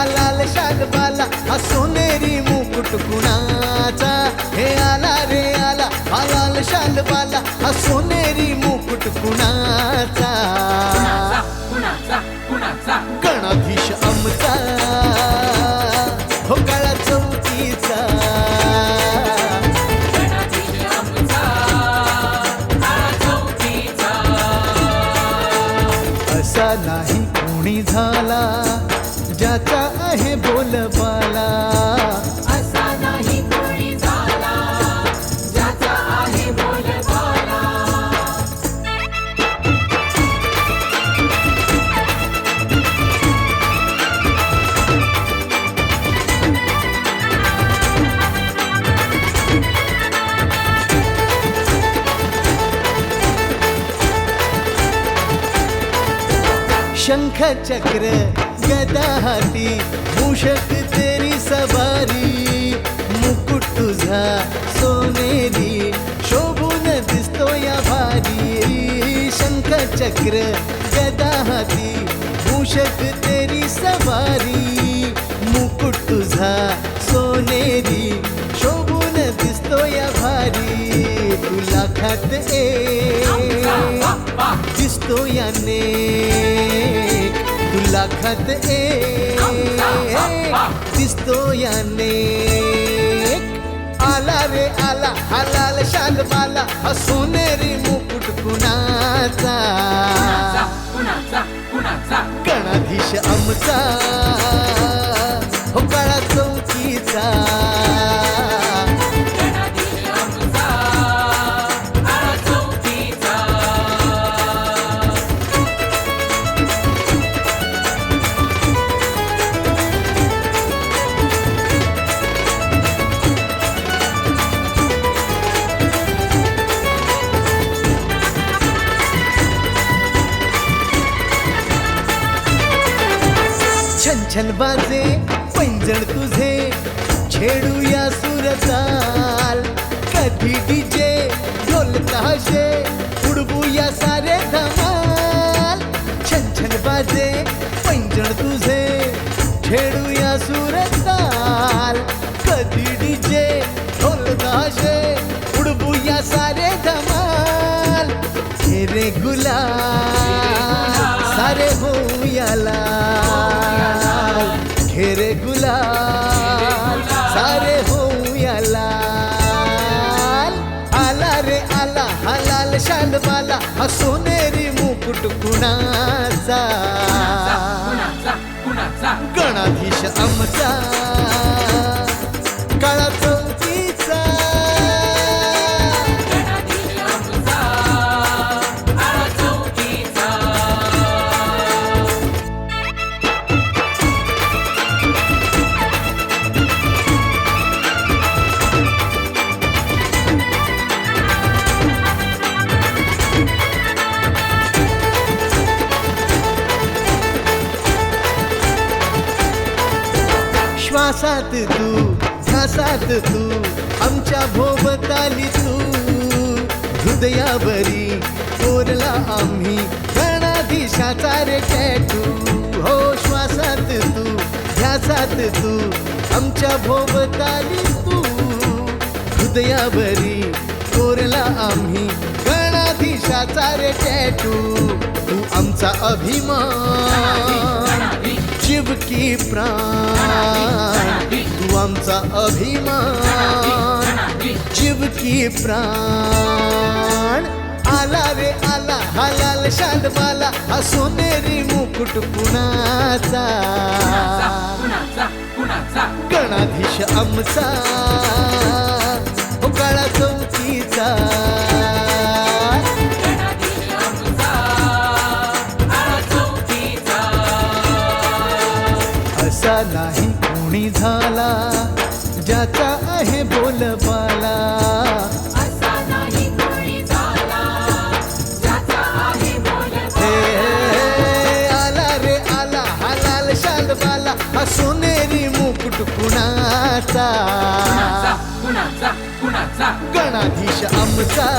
हा लाल शालवाला हा सोनेरी मुकुट कुणाचा हे आला रे आला हा लाल शालवाला हा सोनेरी मुकुट कुणाचा गणाधीश आमचा हो काळा चौकीचा असा नाही कोणी झाला ज्याचा आहे बोलबाला असा नाही कोणी झाला ज्याचा आहे बोलबाला शंख चक्र गदा हाती मूषक तेरी सवारी मुकुट तुझा सोनेरी शोभून दिसतो या भारी शंख चक्र गदा हाती मूषक तेरी सवारी मुकुट तुझा सोनेरी शोभून दिसतो या भारी तुला खात दिसतो याने तुला खात दिसतो याने आला रे आला हा लाल शालवाला हा सोनेरी मुकुट कुणाचा गणाधीश आमचा हो काळा चौकीचा छन छन बाजे पैंजण तुझे छेडूया सुरताल कधी डीजे ढोल ताशे उडवूया सारे धमाल छन छन बाजे पैंजण तुझे छेडूया सुरताल कधी डीजे ढोल ताशे उडवूया सारे धमाल तेरे गुलाल सारे होऊया लाल घेरे गुलाल सारे होऊया लाल आला रे आला हा लाल शालवाला हा सोनेरी मुकुट कुणाचा गणाधीश आमचा काळा चौकीचा श्वासात तू ध्यासात तू आमच्या भोवताली तू हृदयावरी कोरला आम्ही गणाधीशाचा रे टॅटू हो श्वासात तू ध्यासात तू आमच्या भोवताली तू हृदयावरी कोरला आम्ही गणाधीशाचा रे टॅटू तू आमचा अभिमान जीव की प्राण तू आमचा अभिमान जीव की प्राण आला रे आला हा लाल शालवाला हा सोनेरी मुकुट कुणाचा गणाधीश आमचा हो काळा चौकीचा असा नाही कोणी झाला ज्याचा आहे बोलबाला असा नाही कोणी झाला ज्याचा आहे बोलबाला आला रे आला हा लाल शालवाला हा सोनेरी मुकुट कुणाचा कुणाचा गणाधीश आमचा